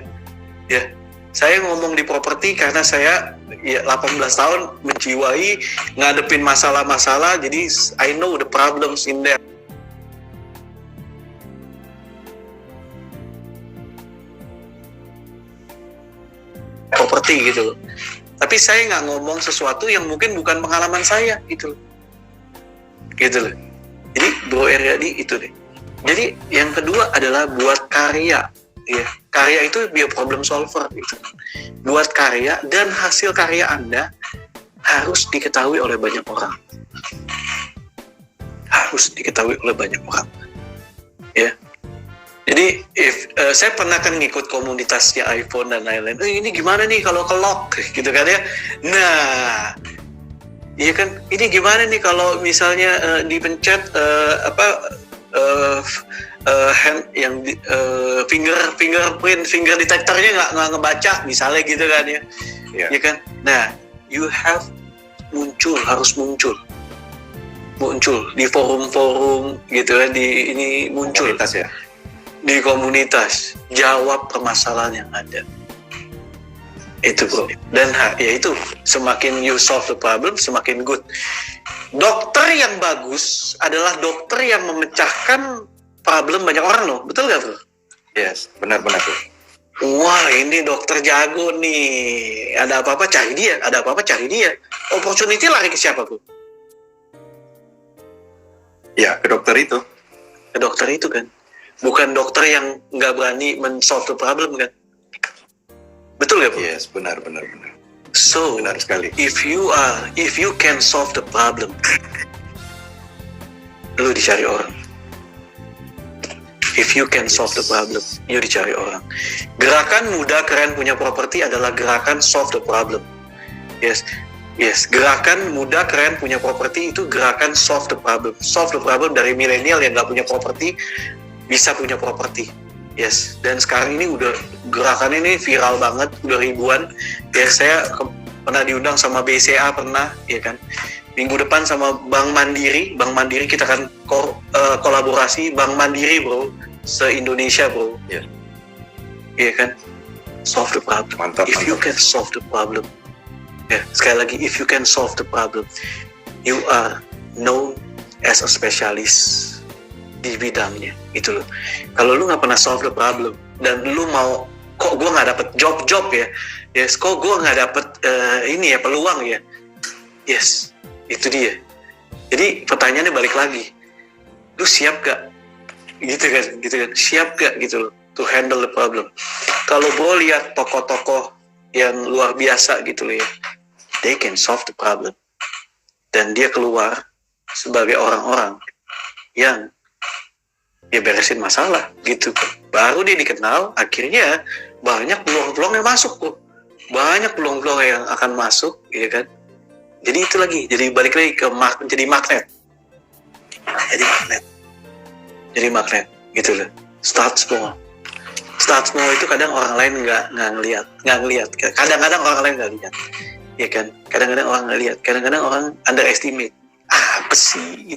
Ya. Saya ngomong di properti karena saya 18 tahun menjiwai ngadepin masalah-masalah, jadi I know the problems in there. Properti gitu. Tapi saya nggak ngomong sesuatu yang mungkin bukan pengalaman saya gitu loh. Jadi Bro Eryadi itu deh. Jadi yang kedua adalah buat karya. Ya, karya itu be a problem solver gitu. Buat karya dan hasil karya Anda harus diketahui oleh banyak orang. Harus diketahui oleh banyak orang. Ya. Jadi saya pernah kan ngikut komunitasnya iPhone dan lain-lain. Ini gimana nih kalau ke-lock gitu kan ya. Nah, iya kan, ini gimana nih kalau misalnya dipencet hand yang fingerprint, finger detectornya nggak ngebaca misalnya gitu kan ya. Ya kan. Nah, you have harus muncul di forum-forum gitu kan, di ini muncul Komunitas ya. Di komunitas, jawab permasalahan yang ada. Itu Bro. Dan ya itu, semakin you solve the problem, semakin good. Dokter yang bagus adalah dokter yang memecahkan problem banyak orang loh. Betul gak Bro? Yes, benar-benar Bro. Wah, ini dokter jago nih. Ada apa-apa cari dia. Opportunity lari ke siapa Bro? Ya, ke dokter itu. Ke dokter itu kan. Bukan dokter yang nggak berani men-solve the problem kan. Betul gak Bro? Yes, benar. So, Benar sekali. if you can solve the problem, lu dicari orang. If you can solve the problem, you dicari orang. Gerakan Muda Keren Punya Properti adalah gerakan solve the problem. Yes, gerakan muda keren punya properti itu gerakan solve the problem dari milenial yang nggak punya properti bisa punya properti. Yes, dan sekarang ini udah gerakan ini viral banget, udah ribuan. Ya, saya pernah diundang sama BCA pernah, ya kan. Minggu depan sama Bank Mandiri kita akan kolaborasi Bank Mandiri bro, se-Indonesia bro. Iya kan, solve the problem. Mantap. You can solve the problem. Ya, sekali lagi, if you can solve the problem, you are known as a specialist di bidangnya, gitu loh. Kalau lu nggak pernah solve the problem dan lu mau, kok gue nggak dapet job ya, kok gue nggak dapet peluang ya, yes, itu dia. Jadi pertanyaannya balik lagi, lu siap gak, gitu kan, siap gak gitu loh, to handle the problem. Kalau bro lihat tokoh-tokoh yang luar biasa gitu loh ya, they can solve the problem. Dan dia keluar sebagai orang-orang yang ya beresin masalah gitu. Baru dia dikenal, akhirnya banyak peluang-peluang yang masuk kok. Banyak peluang-peluang yang akan masuk, ya kan. Jadi itu lagi, jadi balik lagi ke jadi magnet. Jadi magnet gitu loh. Start small itu kadang orang lain nggak ngelihat. Kadang-kadang orang lain nggak lihat, ya kan. Kadang-kadang orang nggak lihat. Kadang-kadang orang underestimate. Apa sih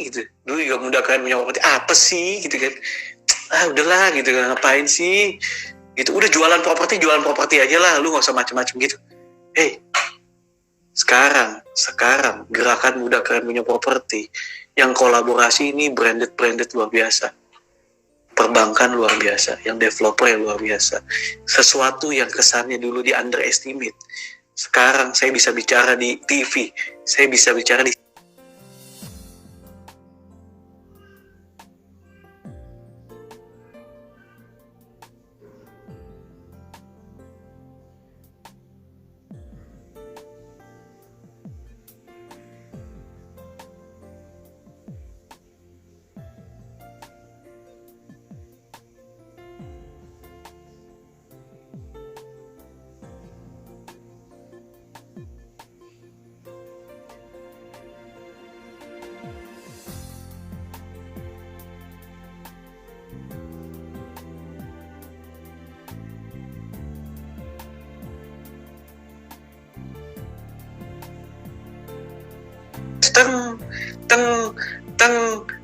gitu. Dulu juga muda kalian punya properti. Apa sih gitu kan. Udahlah gitu kan. Ngapain sih? Gitu. Udah jualan properti aja lah. Lu nggak usah macam-macam gitu. Sekarang gerakan muda kalian punya properti yang kolaborasi ini branded luar biasa. Perbankan luar biasa, yang developer yang luar biasa. Sesuatu yang kesannya dulu di underestimate. Sekarang saya bisa bicara di TV, saya bisa bicara di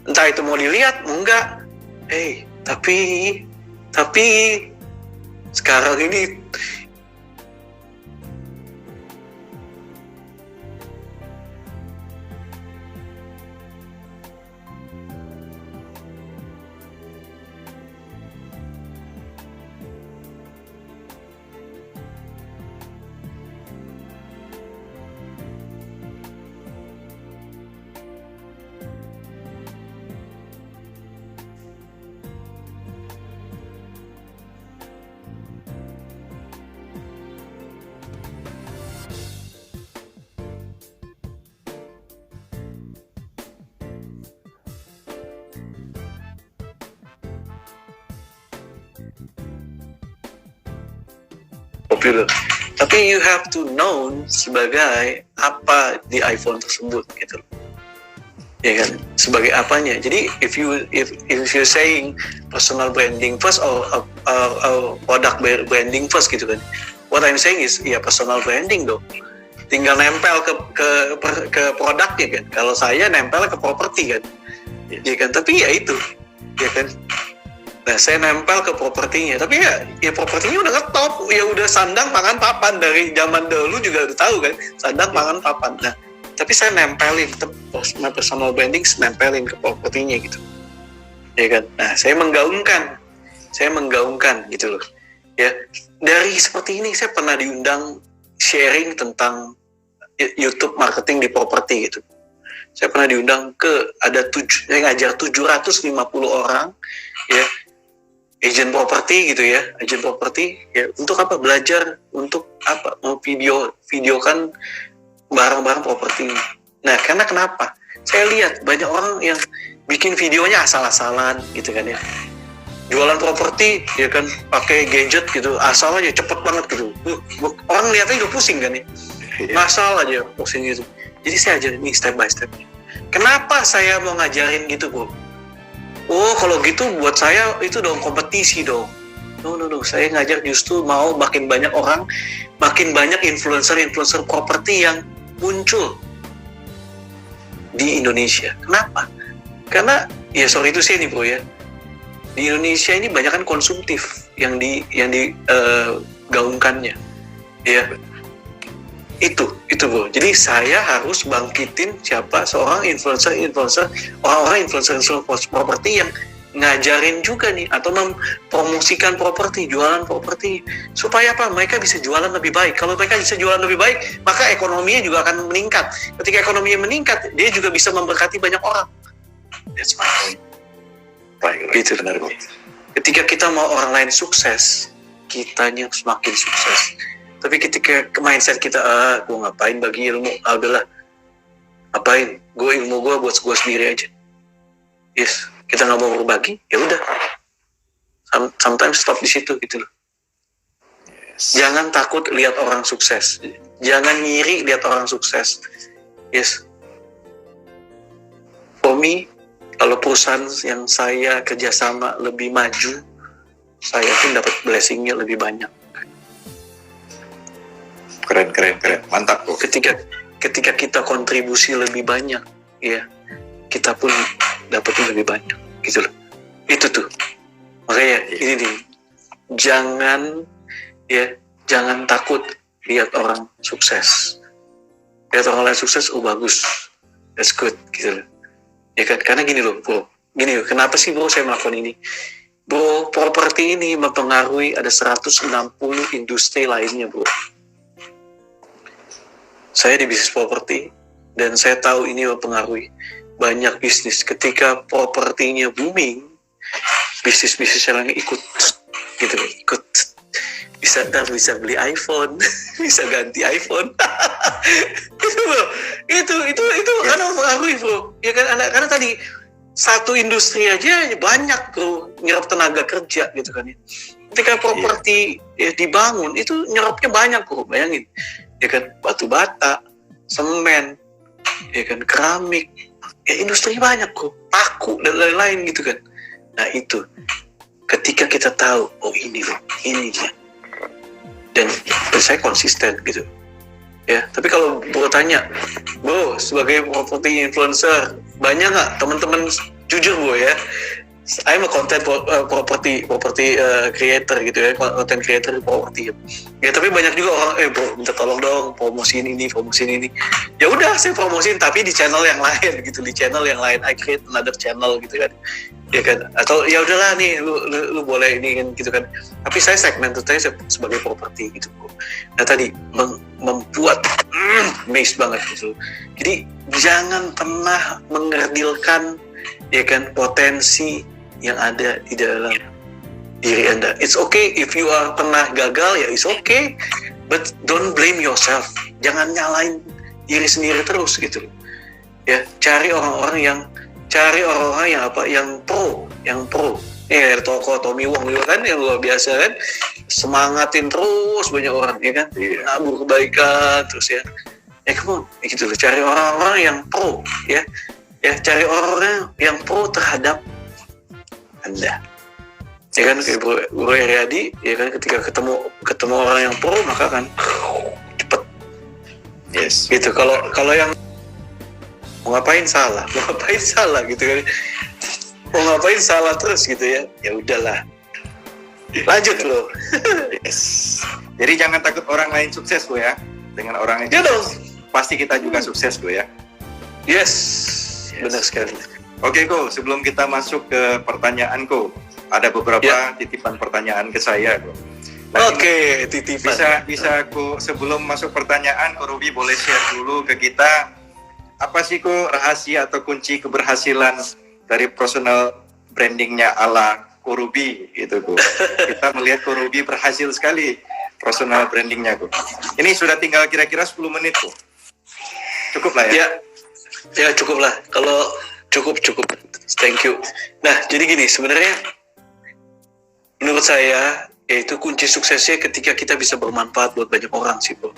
entah itu mau dilihat mau enggak. Tapi sekarang ini popular. Tapi you have to know sebagai apa di iPhone tersebut gitu. Ya kan, sebagai apanya. Jadi if you saying personal branding first or product branding first gitu kan. What I'm saying is ya personal branding dong. Tinggal nempel ke produknya kan. Kalau saya nempel ke properti kan. Ya kan, tapi ya itu. Ya kan. Nah, saya nempel ke propertinya, tapi ya propertinya udah ngetop, ya udah sandang pangan papan dari zaman dulu juga udah tahu kan, sandang pangan papan. Nah, tapi saya nempelin, personal branding nempelin ke propertinya gitu, ya kan. Nah, saya menggaungkan gitu loh. Ya, dari seperti ini saya pernah diundang sharing tentang YouTube marketing di properti gitu. Saya pernah diundang saya ngajar 750 orang, ya. Agent properti gitu ya, untuk apa? Belajar untuk apa? Mau videokan barang-barang properti. Nah, karena kenapa? Saya lihat banyak orang yang bikin videonya asal-asalan gitu kan ya. jualan properti ya kan pakai gadget gitu, asal aja cepet banget gitu. Orang lihatnya juga pusing kan ya. Ngasal aja pusing gitu. Jadi saya ajarin nih step by step. Kenapa saya mau ngajarin gitu, Bu? Oh, kalau gitu buat saya itu dong kompetisi dong. No, saya ngajar justru mau makin banyak orang, makin banyak influencer properti yang muncul di Indonesia. Kenapa? Karena ya sorry itu sih nih bro ya, di Indonesia ini banyak kan konsumtif yang digaungkannya, ya itu bro. Jadi saya harus bangkitin seorang influencer orang-orang influencer properti yang ngajarin juga nih atau mempromosikan properti, jualan properti, supaya apa? Mereka bisa jualan lebih baik. Kalau mereka bisa jualan lebih baik, maka ekonominya juga akan meningkat. Ketika ekonominya meningkat, dia juga bisa memberkati banyak orang. That's my point. Baik, gitu benar. Ketika kita mau orang lain sukses, kitanya semakin sukses. Tapi ketika mindset kita, gue ngapain bagi ilmu, udahlah, ngapain? Gue ilmu gue buat gue sendiri aja. Yes, kita nggak mau berbagi, ya udah. Sometimes stop di situ gitu loh. Yes. Jangan takut lihat orang sukses, jangan ngiri lihat orang sukses. Yes. For me, kalau perusahaan yang saya kerjasama lebih maju, saya pun dapat blessingnya lebih banyak. Keren, mantap kok. Ketika kita kontribusi lebih banyak, ya kita pun dapat lebih banyak, gitu loh. Itu tuh. Makanya ini nih, jangan takut lihat orang sukses. Lihat orang lain sukses, bagus, that's good, gitu loh. Ya kan, karena gini loh, bro. Gini loh, kenapa sih bro saya melakukan ini? Bro, properti ini mempengaruhi ada 160 industri lainnya, bro. Saya di bisnis properti dan saya tahu ini mempengaruhi banyak bisnis. Ketika propertinya booming, bisnis-bisnis yang ikut gitu, ikut bisa beli iPhone, bisa ganti iPhone. itu karena mempengaruhi bro. Ya kan, karena tadi satu industri aja banyak bro nyerap tenaga kerja gitu kan ya. Ketika properti dibangun itu nyerapnya banyak bro, bayangin. Ya kan, batu bata, semen, ya kan, keramik, ya industri banyak kok, paku dan lain-lain gitu kan. Nah itu, ketika kita tahu, oh ini loh, ini dia, dan saya konsisten gitu. Ya, tapi kalau bro tanya, bro sebagai property influencer, banyak nggak teman-teman jujur bro ya? I'm a content property creator gitu ya, content creator property. Ya tapi banyak juga orang, bro minta tolong dong promosiin ini. Ya udah saya promosiin tapi di channel yang lain gitu, di channel yang lain. I create another channel gitu kan. Ya kan, atau ya udahlah nih lu boleh ini kan gitu kan. Tapi saya segmented saya sebagai property gitu. Nah tadi membuat amazed banget gitu. Jadi jangan pernah mengerdilkan ya kan potensi yang ada di dalam diri Anda. It's okay if you are pernah gagal, ya it's okay, but don't blame yourself. Jangan nyalain diri sendiri terus gitu. Ya, cari orang-orang yang pro. Ya, toko Tommy Wong juga kan yang luar biasa kan, semangatin terus banyak orang ya kan, nabur kebaikan terus ya. Come on, gitu loh. Cari orang-orang yang pro ya. Ya, cari orang yang pro terhadap Anda. Ya kan, kayak Bro Heriadi, ya kan, ketika ketemu orang yang pro maka kan cepet. Yes. Gitu. Kalau yang mau ngapain salah gitu kan. Mau ngapain salah terus gitu ya. Ya udahlah. Lanjut loh. Yes. Jadi jangan takut orang lain sukses lo ya. Dengan orang yang pasti kita juga sukses lo ya. Yes. Benar sekali. Oke Ko, sebelum kita masuk ke pertanyaan Ko, ada beberapa titipan pertanyaan ke saya Ko. Oke, titipan. Bisa Ko, sebelum masuk pertanyaan, Ko Ruby boleh share dulu ke kita apa sih Ko rahasia atau kunci keberhasilan dari personal brandingnya ala Ko Ruby gitu Ko. Kita melihat Ko Ruby berhasil sekali personal brandingnya Ko. Ini sudah tinggal kira-kira 10 menit Ko. Cukup lah ya? Ya cukup lah. Kalau cukup. Thank you. Nah, jadi gini, sebenarnya menurut saya yaitu kunci suksesnya ketika kita bisa bermanfaat buat banyak orang sih bro.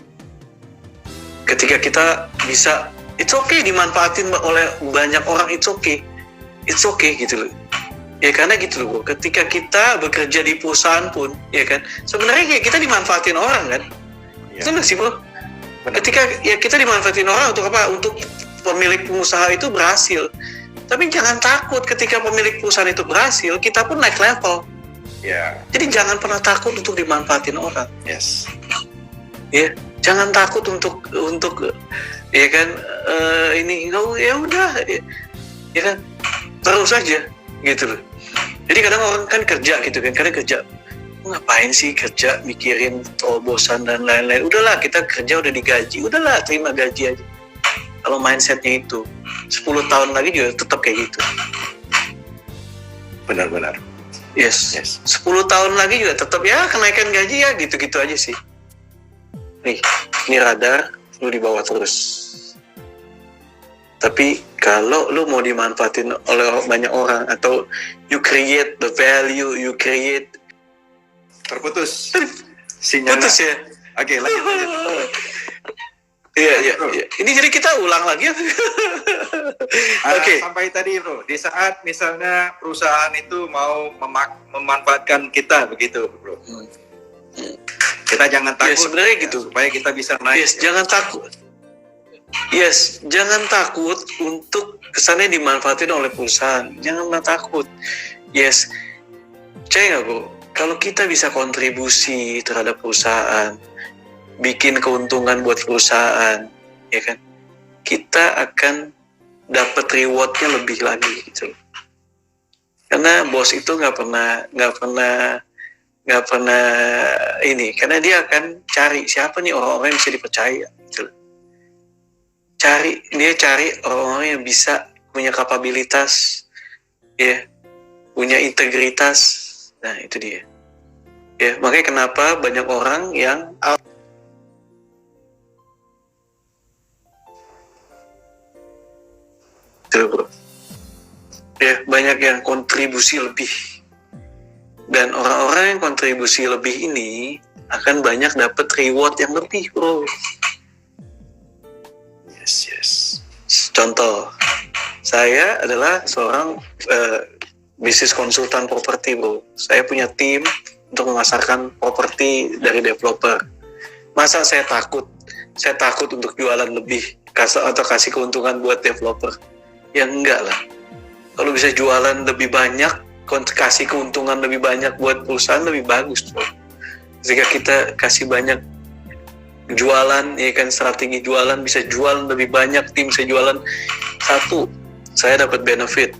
Ketika kita bisa, it's okay dimanfaatin oleh banyak orang, it's okay gitu loh. Ya karena gitu loh bro, ketika kita bekerja di perusahaan pun, ya kan, sebenarnya kayak kita dimanfaatin orang kan, itu nggak sih bro? Ketika ya kita dimanfaatin orang untuk apa? Untuk pemilik pengusaha itu berhasil. Tapi jangan takut ketika pemilik perusahaan itu berhasil, kita pun naik level. Ya. Jadi jangan pernah takut untuk dimanfaatin orang. Yes. Ya, jangan takut untuk ya kan ini enggak ya udah ya kan terus aja gitu loh. Jadi kadang orang kan kerja gitu kan, kadang kerja ngapain sih kerja mikirin terobosan dan lain-lain. Udahlah kita kerja udah digaji, udahlah terima gaji aja. Kalau mindsetnya itu 10 tahun lagi juga tetap kayak gitu. Benar-benar. Yes. 10 tahun lagi juga tetap ya kenaikan gaji ya gitu-gitu aja sih. Nih, ini radar lu di bawah terus. Tapi kalau lu mau dimanfaatin oleh banyak orang atau you create the value, you create Terputus sinyalnya. putus ya. Oke, lanjut. Iya. Ini jadi kita ulang lagi. Oke. Sampai tadi bro, di saat misalnya perusahaan itu mau memanfaatkan kita begitu bro. Kita jangan takut. Sebenarnya gitu. Supaya kita bisa naik. Jangan takut. Jangan takut untuk kesannya dimanfaatin oleh perusahaan. Jangan takut. Percaya nggak bro? Kalau kita bisa kontribusi terhadap perusahaan, bikin keuntungan buat perusahaan, ya kan? Kita akan dapat rewardnya lebih lagi gitu. Karena bos itu nggak pernah ini, karena dia akan cari siapa nih orang-orang yang bisa dipercaya. Gitu. Dia cari orang-orang yang bisa punya kapabilitas, ya, punya integritas. Nah itu dia. Ya makanya kenapa banyak orang yang bro. Ya banyak yang kontribusi lebih. Dan orang-orang yang kontribusi lebih ini akan banyak dapat reward yang lebih bro. Yes. Contoh, saya adalah seorang bisnis konsultan properti bro. Saya punya tim untuk memasarkan properti dari developer. Masa saya takut untuk jualan lebih atau kasih keuntungan buat developer? Ya enggak lah. Kalau bisa jualan lebih banyak, kasih keuntungan lebih banyak buat perusahaan lebih bagus bro. Jika kita kasih banyak jualan, ya kan, strategi jualan, bisa jualan lebih banyak, tim bisa jualan. Satu, saya dapat benefit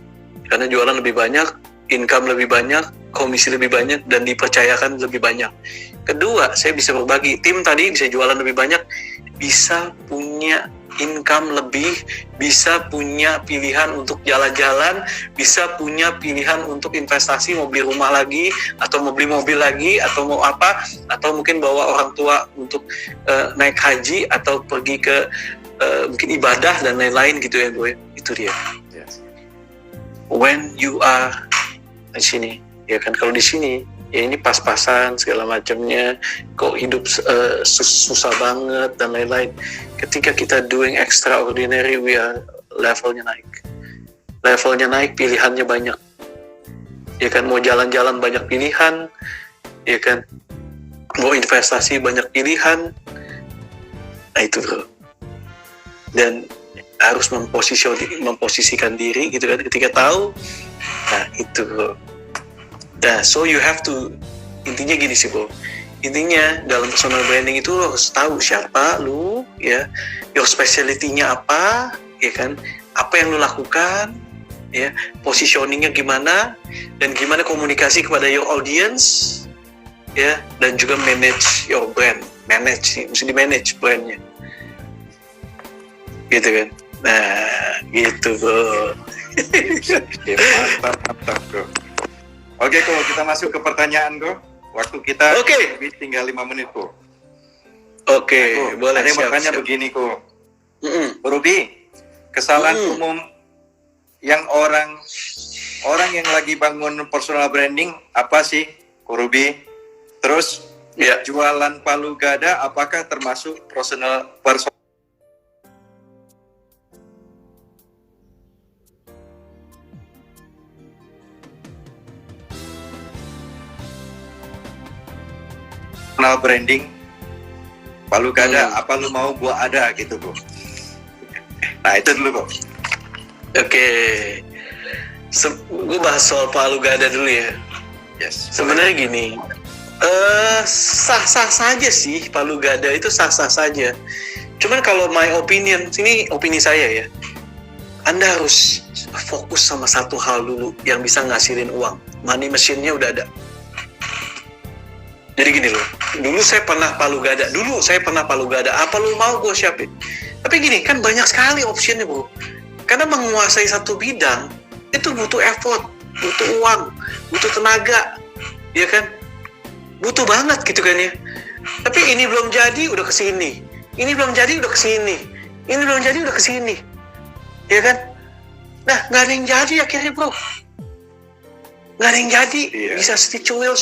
karena jualan lebih banyak, income lebih banyak, komisi lebih banyak, dan dipercayakan lebih banyak. Kedua, saya bisa berbagi. Tim tadi bisa jualan lebih banyak, bisa punya income lebih, bisa punya pilihan untuk jalan-jalan, bisa punya pilihan untuk investasi, mau beli rumah lagi, atau mau beli mobil lagi, atau mau apa, atau mungkin bawa orang tua untuk naik haji, atau pergi ke mungkin ibadah, dan lain-lain gitu ya gue. Itu dia. When you are di sini, ya kan, kalau di sini ya ini pas-pasan segala macamnya, kok hidup susah banget dan lain-lain. Ketika kita doing extraordinary, we are levelnya naik, pilihannya banyak, ya kan, mau jalan-jalan banyak pilihan, ya kan, mau investasi banyak pilihan. Nah itu bro, dan harus memposisikan diri gitu kan, ketika tahu. Nah itu bro. Nah, so you have to, intinya gini sih bro, intinya dalam personal branding itu lo harus tahu siapa lu, ya, your specialty-nya apa, ya kan, apa yang lu lakukan, ya, positioningnya gimana, dan gimana komunikasi kepada your audience, ya, dan juga manage your brand, mesti di-manage brandnya, gitu kan. Nah, gitu bro. Mantap bro. Oke, Ko, kita masuk ke pertanyaan, Ko. Waktu kita lebih tinggal 5 menit, Ko. Oke, Ko, boleh. Ada yang bertanya begini, Ko. Ruby, kesalahan umum yang orang yang lagi bangun personal branding apa sih? Ko Ruby. Terus Ya. jualan palu gada apakah termasuk personal branding? Palu gada, apa lu mau gua ada gitu, bro. Nah, itu dulu, bro. Oke. Gue bahas soal palu gada dulu ya. Yes. Sebenarnya gini, sah-sah saja sih palu gada itu sah-sah saja. Cuman kalau my opinion, ini opini saya ya, Anda harus fokus sama satu hal dulu yang bisa ngasilin uang. Money machine-nya udah ada. Jadi gini loh, dulu saya pernah palu gada. Apa lu mau gue siapin? Tapi gini, kan banyak sekali optionnya, bro. Karena menguasai satu bidang, itu butuh effort, butuh uang, butuh tenaga, ya kan? Butuh banget gitu kan ya. Tapi ini belum jadi, udah kesini. Ini belum jadi, udah kesini. Ini belum jadi, udah kesini. Ya kan? Nah, nggak ada yang jadi akhirnya, bro. Nggak ada yang jadi. Iya. Bisa cuil.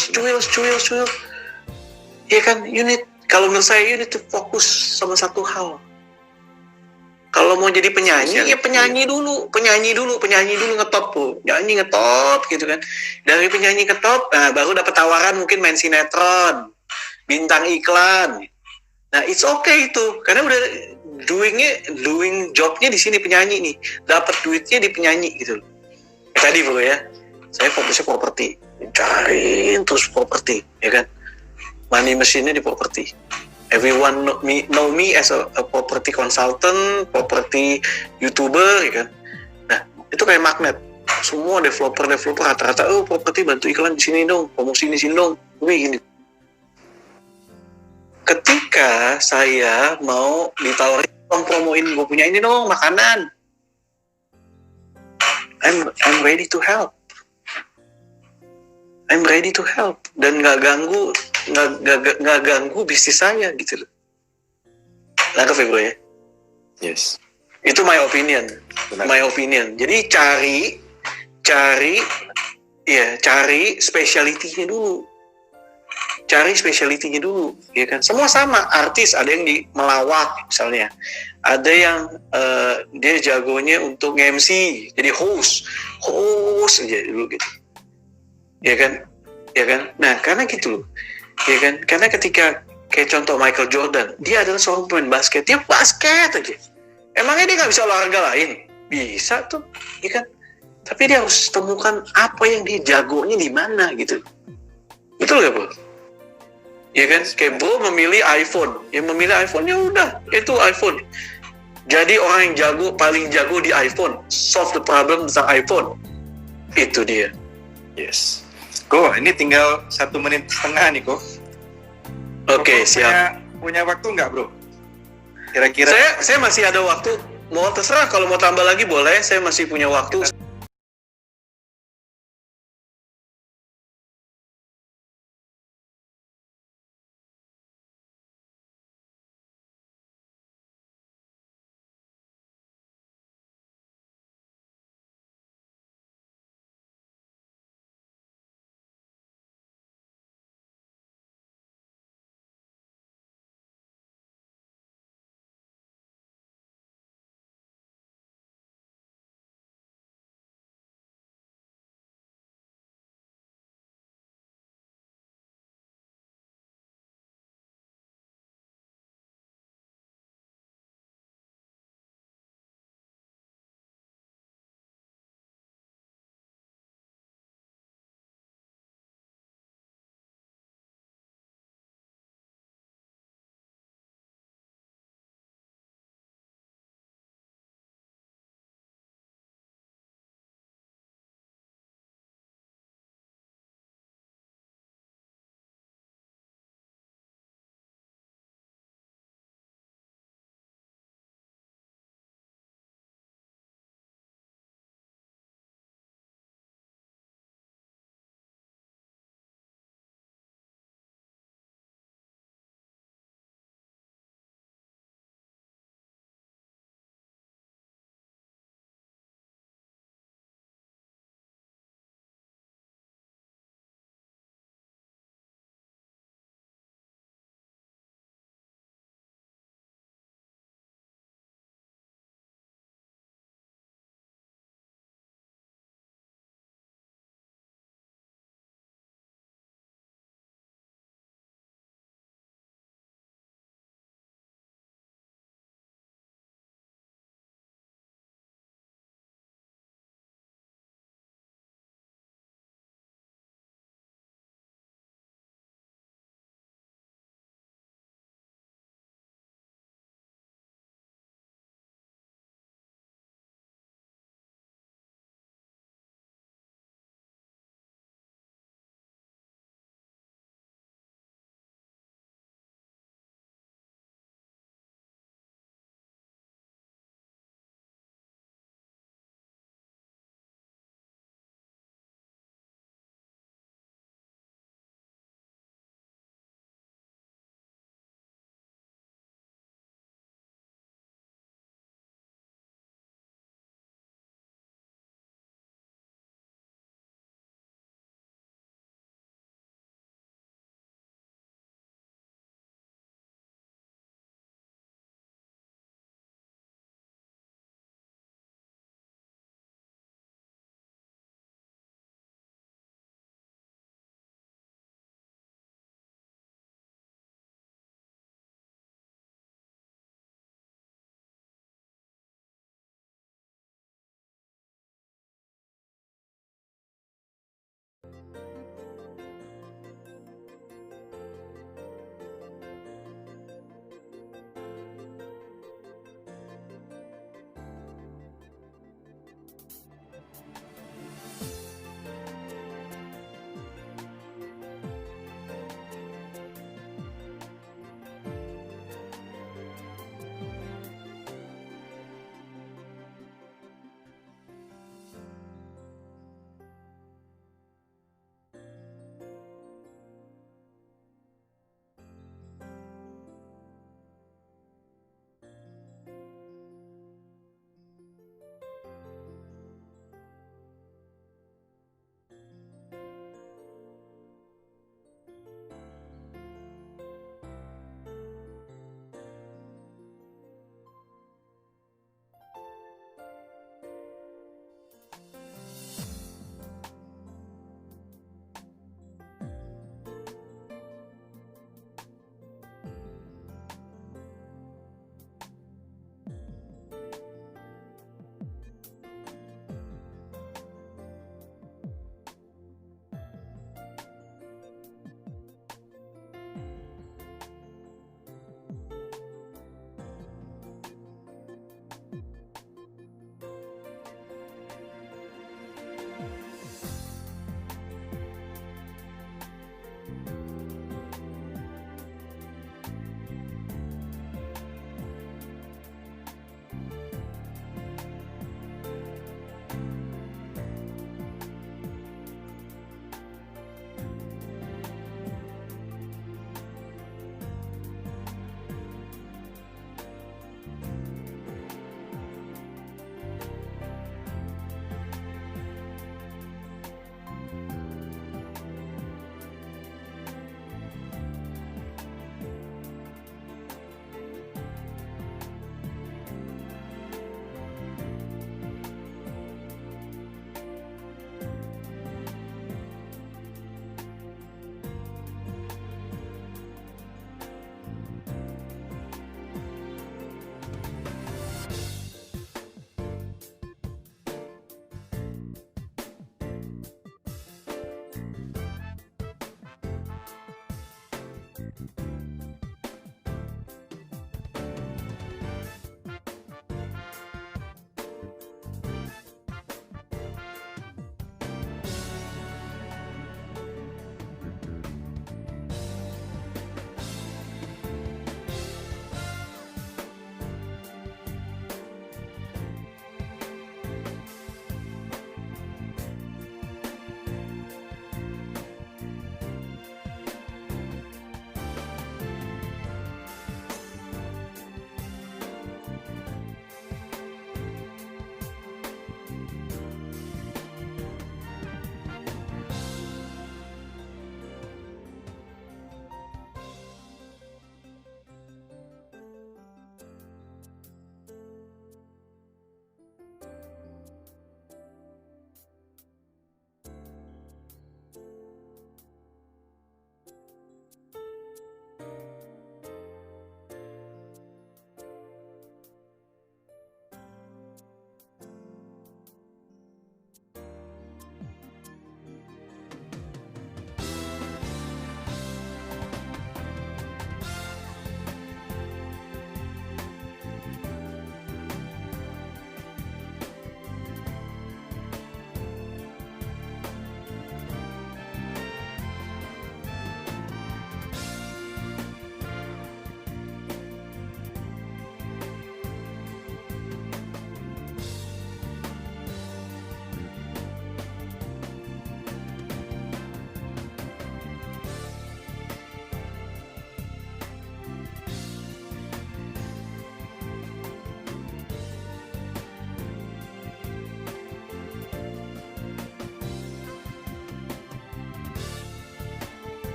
Ya kan? Kalau menurut saya, you need to fokus sama satu hal. Kalau mau jadi penyanyi, ya penyanyi dulu ngetop tuh. Nyanyi ngetop gitu kan. Dari penyanyi ngetop, nah baru dapat tawaran mungkin main sinetron, bintang iklan. Nah, it's okay itu. Karena udah doing jobnya di sini penyanyi nih. Dapat duitnya di penyanyi gitu. Tadi bro ya, saya fokusnya properti. Cariin terus properti, ya kan. Money machine-nya di properti. Everyone know me as a property consultant, property YouTuber, ya kan. Nah, itu kayak magnet. Semua developer rata-rata, properti bantu iklan di sini dong, promosi di sini dong. Gini. Ketika saya mau ditawarin promoin gue punya ini dong makanan, I'm ready to help. Dan nggak ganggu bisnis saya gitu loh. Nangkep ya bro ya? Yes. Itu my opinion. Benar. My opinion. Jadi cari specialty-nya dulu. Ya kan? Semua sama. Artis ada yang di melawak misalnya. Ada yang dia jagonya untuk MC, jadi host aja dulu gitu. Ya kan? Nah, karena gitu loh. Ya kan? Karena ketika kayak contoh Michael Jordan, dia adalah seorang pemain basket, dia basket aja. Emangnya dia nggak bisa olahraga lain? Bisa tuh, ya kan? Tapi dia harus temukan apa yang dia jagonya di mana gitu. Betul gak, bro? Ya kan? Kayak bro memilih iPhone, ya udah, itu iPhone. Jadi orang yang paling jago di iPhone, solve the problem tentang iPhone. Itu dia. Yes. Ko, ini tinggal 1 menit setengah nih, Ko. Oke, siap. Punya waktu nggak, bro? Kira-kira Saya masih ada waktu. Mau terserah, kalau mau tambah lagi boleh. Saya masih punya waktu.